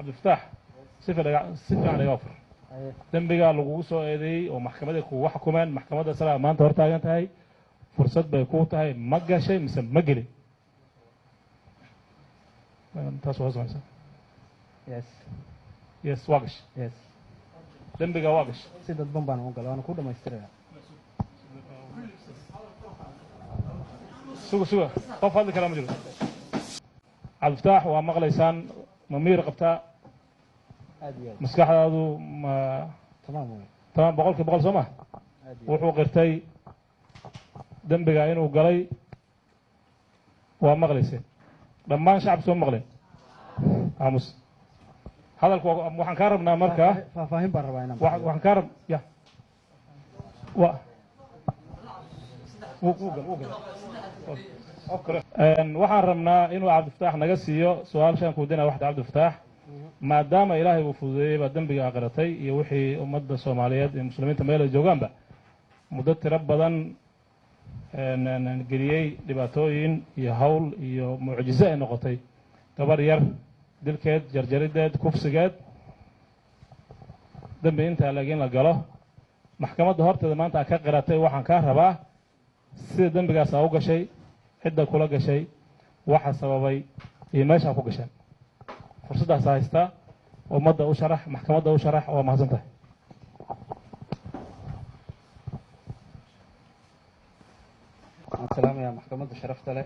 cabdifataax si fiican iga afur dembigaa lagugu soo eedeeyey oo maxkamaday kugu xukumeen maxkamadda salaa maanta hor taagan tahay fursad bay kuu tahay ma gashay mise ma gelin taas waa samaysaa yes waa gashay dembiga waa gashay si dadban baan u galay waana ku dhamaystiraya suga qof hadli kala ma jiro cabdifataax waa maqlaysaan ma miir qabtaa maskaxdaadu ma tamam boqolkiiba boqol soo ma wuxuu qirtay dembiga inuu galay waa maqlayseen dhammaan shacabka soo maqleen aamus hadalku waxaan kaa rabnaa markaa faahfaahin baan rabaa inaan waxaan kaa rab ya waxaan rabnaa inuu cabdifataax naga siiyo su-aal shaan kuudina waxda cabdifataax maadaama ilaahay uu fududeeyey baa dembiga aqratay iyo wixii ummadda soomaaliyeed iyo muslimiinta meel ay joogaanba muddo tiro badan geliyey dhibaatooyin iyo hawl iyo mucjize ay noqotay gabar yar dilkeed jarjarideed kufsigeed dembi intaa laakiin la galo maxkamadda horteeda maanta ka qiratay waxaan kaa rabaa sida dembigaasaa u gashay cidda kula gashay waxa sababay iyo meeshaa ku gasheen fursaddaas haystaa ummadda u sharax maxkamadda u sharax waa mahadsan tahay waxaan salaamayaa maxkamadda sharafta leh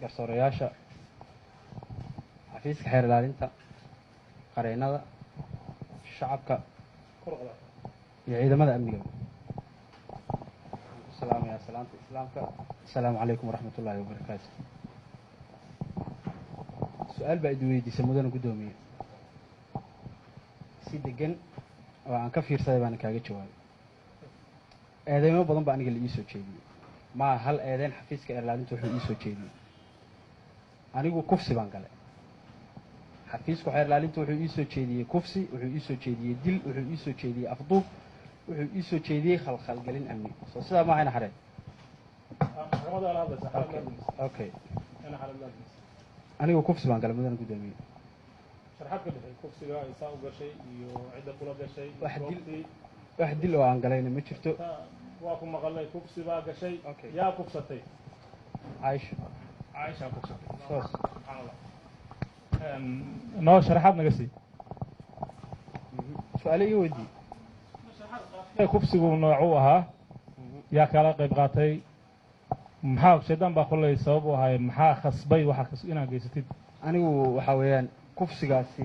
garsoorayaasha xafiiska xeer ilaalinta qareennada shacabka iyo ciidamada amniga waxaan ku salaamayaa salaanta islaamka asalaamu calaykum waraxmat ullaahi wabarakaatu su-aal baa idi weydiisay mudana guddoomiye si degan oo aan ka fiirsaday baana kaaga jawaabay eedeymo badan baa aniga la ii soo jeediyey maa hal eedeyn xafiiska eerlaalinta wuxuu ii soo jeediyey anigu kufsi baan galay xafiisku xeerlaalinta wuxuu ii soo jeediyey kufsi wuxuu ii soo jeediyey dil wuxuu ii soo jeediyey afduub wuxuu ii soo jeediyey khalkhalgelin amni soo sidaa ma ahayna xareen okay anigu kufsi baan galay mudana guddoomiye sharxaad ka bixi kufsiga isaa u gashay iyo cidda kula gashay wax dil oo aan galayna ma jirto waa ku maqalnay kufsi baa gashay yaa kufsatay caaisha kufsatay subxaanallah noo sharaxaad naga sii su-aale iga weydii kufsigu noocuu ahaa yaa kala qayb qaatay maxaa shaydaan baa kollay sabab u ahay maxaa khasbay waxa inaad geysatid anigu waxaa weeyaan kufsigaasi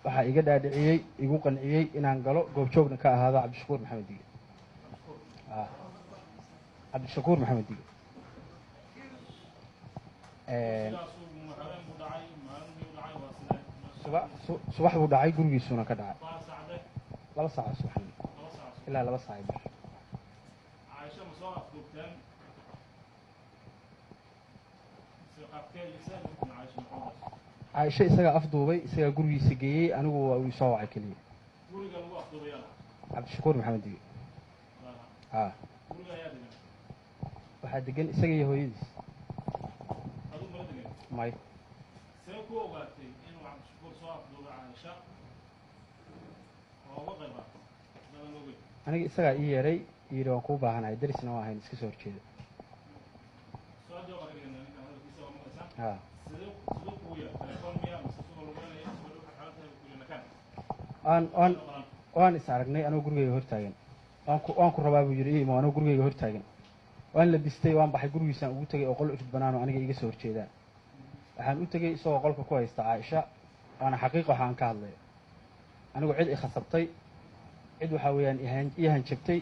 waxaa iga dhaadhiciyey igu qanciyey inaan galo goobjoogna ka ahaado cabdishakuur maxamed dige cabdishakuur maxamed dige subax buu dhacay gurigiisuna ka dhacay 2 saac subaxnimo ilaa 2 saac bar caaisho isagaa afduubay isagaa gurigiisa geeyey anigu waa uu soo wacay keliya cabdishakuur maxamed dige waxaa degan isaga iyo hooyadiis may aniga isagaa ii yeedhay yidhi waan kuu baahanahay darisna waa ahayn iska soo horjeeda waan is aragnay anoo gurigeyga hortaagan waan ku rabaa buu yidhi imo anoo gurigeyga hortaagan waan labistay waan baxay gurigiisaan ugu tegay oo qol irid banaan oo aniga iga soo horjeedaan waxaan u tegey isagoo qolka ku haysta caaisha waana xaqiiqa waxa aan ka hadlay anigu cid ikhasabtay cid waxaa weeyaan ii hanjabtay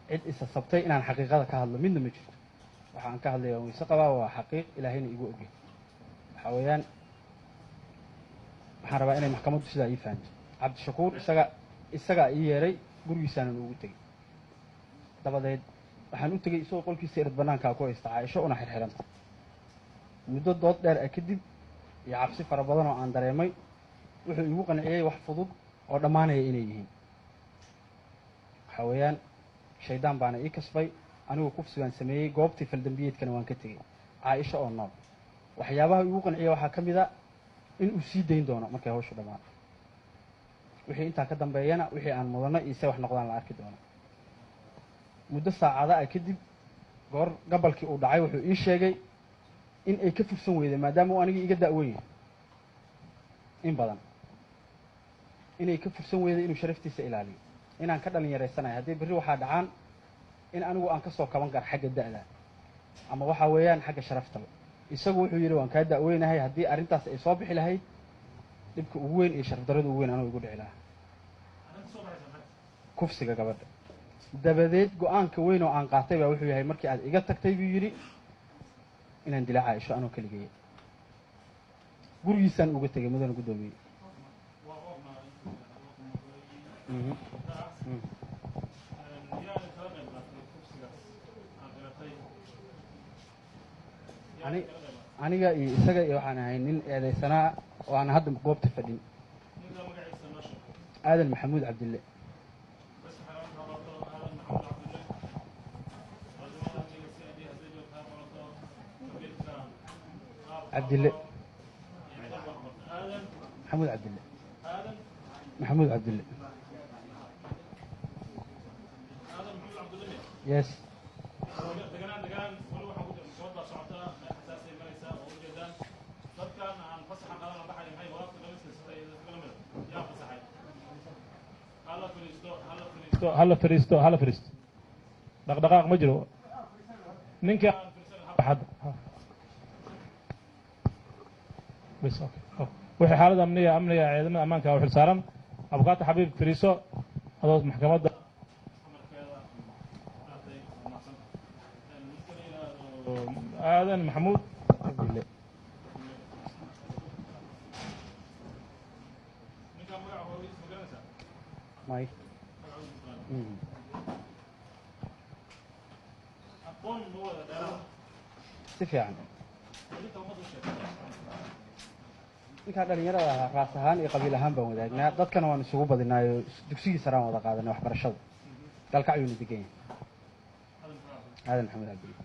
cid isasabtay inaan xaqiiqada ka hadlo midna ma jirto waxa aan ka hadlay waan weyse qabaa waa xaqiiq ilaahayna igu ogey waxaa weeyaan waxaan rabaa inay maxkamaddu sidaa ii fahanto cabdishakuur isagaa ii yeedhay gurigiisaanan ugu tegey dabadeed waxaan u tegey isagoo qolkiisa irid banaankaa ku haysta caaisho una xirxiranta muddo dood dheer ah kadib iyo cabsi fara badan oo aan dareemay wuxuu igu qanciyey wax fudud oo dhammaanaya inay yihiin waxaa weeyaan shaydaan baana ii kasbay anigu kufsi baan sameeyey goobtii faldambiyeedkana waan ka tegey caaisho oo nool waxyaabaha igu qanciya waxaa ka mid a in uu sii dayn doono markay hawshu dhammaato wixii intaa ka dambeeyana wixii aan mudano iyo se wax noqdaan la arki doono muddo saacada ah kadib goor gabalkii uu dhacay wuxuu ii sheegay in ay ka fursan weyday maadaama uu anigii iga da'weyn yahay in badan inay ka fursan weyday inuu sharaftiisa ilaaliyo inaan ka dhalinyaraysanayo haddii berri waxaa dhacaan in anigu aan ka soo kaban karo xagga da'da ama waxaa weeyaan xagga sharaftaba isagu wuxuu yidhi waan kaa da'weynahay haddii arrintaas ay soo bixi lahayd dhibka ugu weyn iyo sharafdarrada ugu weyn anugu igu dhici lahaa kufsiga gabadha dabadeed go-aanka weyn oo aan qaatay baa wuxuu yahay markii aad iga tagtay buu yidhi inaan dila caaisho anoo keligeeya gurigiisaan uga tegay mudana guddoomiye aniga iyo isaga iyo waxaan ahay nin eedaysanaa oo aan hadda goobta fadhin aadan maxamuud cabdille cabdille maxamuud cabdille maxamuud cabdille yes hala fariisto dhaqdhaqaaq ma jiro ninka wixii xaalada amniga ciidamada ammaanka u xil saaran abukaata xabiib fariiso adoo maxkamadda aadan maxamuud cabdille may si fiican ninkaa dhalinyarada ahaa raas ahaan iyo qabiil ahaan baan wadaagnaa dadkana waan isugu badinaayo dugsigii saraan wada qaadanay waxbarashada galkacyuuna degan yahay aadan maxamuud cabdille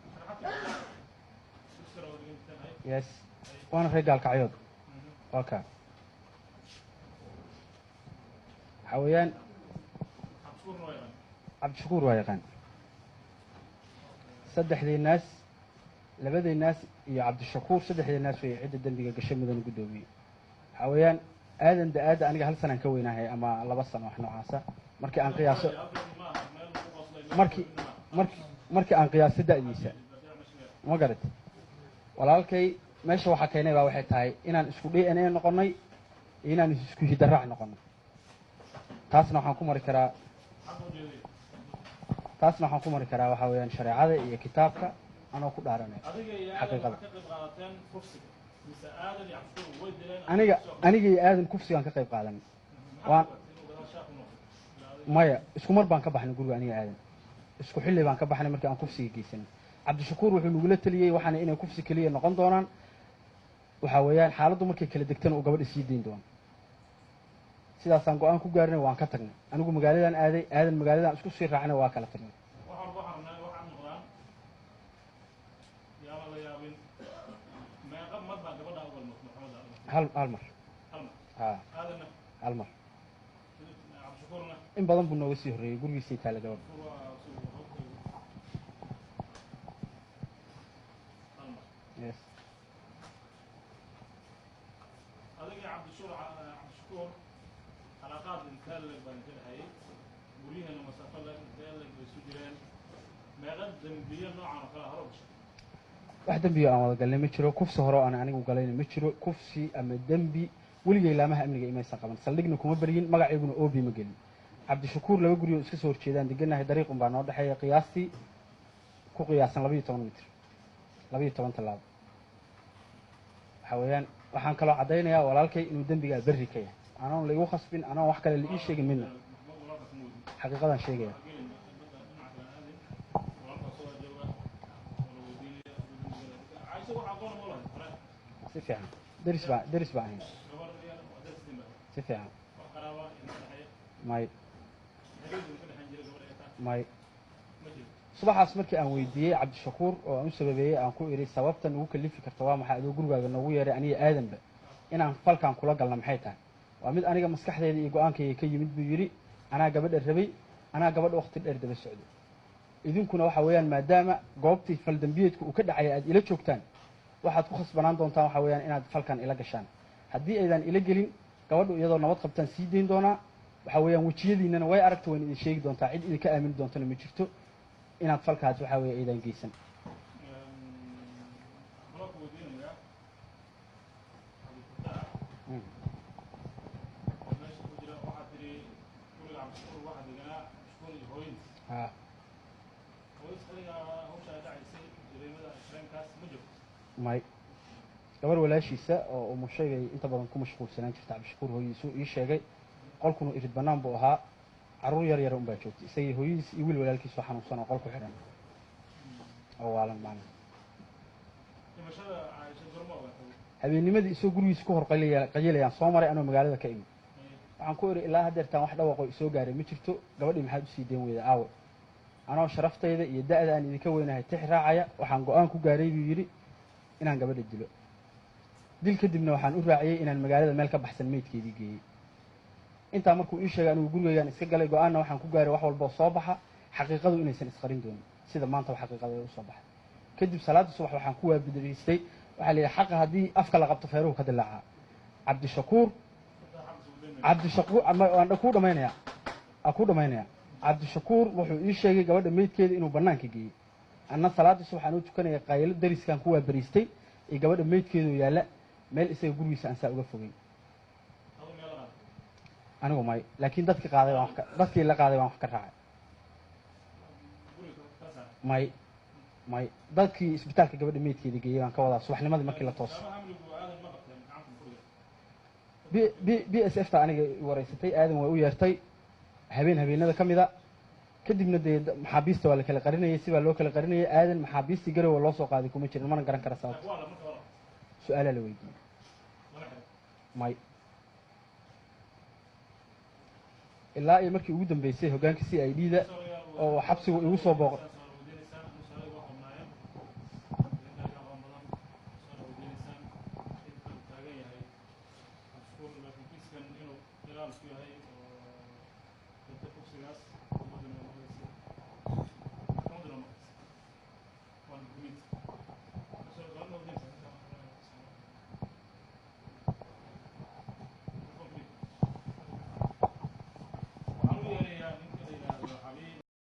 yes waana reer gaalkacyood waa kaa waxaa weeyaan cabdishakuur waa yaqaan saddexdii naas labadii naas iyo cabdishakuur saddexdii naas way cidda dembiga gashay mudana guddoomiye waxaa weeyaan aadan da-aadda aniga hal sanaan ka weynahay ama 2 sano wax noocaasa markii aan qiyaaso markii aan qiyaaso da'diisa ma garat walaalkay meesha waxaa keenay baa waxay tahay inaan isku DNA noqonnay iyo inaan isku hidaraac noqonnay taasna waxaan ku mari karaa waxaa weeyaan shareecada iyo kitaabka anoo ku dhaaranay xaqiiqada aniga iyo aadan kufsigaan ka qayb qaadanay maya isku mar baan ka baxnay guriga aniga aadan isku xilli baan ka baxnay markii aan kufsiga geysanay cabdishakuur wuxuu nagula taliyey waxaana inay kufsi keliya noqon doonaan waxaa weeyaan xaaladdu markay kala degtana uu gabadha sii dayn doono sidaasaan go-aan ku gaarinay waan ka tagnay anigu magaaladan aaday aadan magaaladan isku sii raacnay waa kala tagnay hal mar hal mar in badan buu nooga sii horreeyey gurigiisay taala gabadha yes wax dembiyo aan wada galnay ma jiro kufsi hore oo aan anigu galayna ma jiro kufsi ama dembi weligay laamaha amniga imaysan qaban saldhigna kuma beryin magaceyguna oobi ma gelin cabdishakuur 2 guri oo iska soo horjeedaan deganahay dariiqun baa noo dhexeeya qiyaastii ku qiyaasan 12 mitir 12 tallaabo waxaa weeyaan waxaan kaloo caddaynayaa walaalkay inuu dembigaa berri ka yahay anoon la igu khasbin anoon wax kale la ii sheegin midna xaqiiqadaan sheegaya si fiican deris baa ahayn si fiican may subaxaas markii aan weydiiyey cabdishakuur oo aan u sababeeyey aan ku idhi sababta nagu kalifi karta waa maxay adoo gurigaaga noogu yeeray aniga aadanba inaan falkan kula galna maxay tahay waa mid aniga maskaxdeeda iyo go-aankayga ka yimid buu yidhi anaa gabadha rabay anaa gabadha waqti dheer daba socday idinkuna waxa weeyaan maadaama goobtii faldambiyeedku uu ka dhacaya aad ila joogtaan waxaad ku khasbanaan doontaan waxa weeyaan inaad falkan ila gashaan haddii aydan ila gelin gabadhu iyadoo nabad qabtaan sii dayn doonaa waxa weeyaan wejiyadiinana way aragta wayna idin sheegi doontaa cid idinka aamini doontana ma jirto inaad falkaas waxa weeye aydan geysan may gabar walaashiisa oo umushaygay inta badan ku mashquulsanaan jirta cabdishakuur hooyadiisu ii sheegay qolkuna irid bannaan buu ahaa carruur yar yara unbaa joogtay isagii hooyadiis iyo wiil walaalkiisoo xanuunsan oo qolku xidhan oo waalan maalin habeennimadii isoo gurigiisa ku hor qayilayaan soo maray anoo magaalada ka imid waxaan ku idhi ilaa haddeertaan wax dhawaqoo isoo gaaray ma jirto gabadhii maxaad usii dayn weyda aawe anoo sharaftayda iyo da'da aan idinka weynahay tix raacaya waxaan go-aan ku gaaray buu yidhi inaan gabadha dilo dil kadibna waxaan u raaciyey inaan magaalada meel ka baxsan meydkeedii geeyey intaa markuu ii sheegay anigu gurigaygaan iska galay go-aanna waxaan ku gaaray wax walboo soo baxa xaqiiqadu inaysan isqarin doonin sida maantaba xaqiiqadeeda usoo baxay kadib salaada subax waxaan ku waabidriistay waxaa la yidhi xaqa haddii afka la qabto feeruhu ka dilaacaa cabdishakuur waan ku dhamaynaya cabdishakuur wuxuu ii sheegay gabadha meydkeeda inuu banaanka geeyey anna salaadii subax aan u tukanaya qaylo dariskaan ku waabariistay iyo gabadha meydkeedoo yaalla meel isaga gurigiisa aan saa uga fogeyn anigu may laakiin dadkii la qaaday baan wax ka raacay may dadkii isbitaalka gabadha meydkeeda geeyey baan ka wadaa subaxnimadii markii la toosay b s f ta aniga wareysatay aadan way u yeertay habeenada ka mida kadibna dee maxaabiista waa la kala qarinayay sibaa loo kala qarinayay aadan maxaabiistii garowa loo soo qaaday kuma jirin mana garan kara sababta su-aalaa la weydiiyey may ilaa iyo markii ugu dambeysay hoggaanka c I d da oo xabsigu igu soo booqday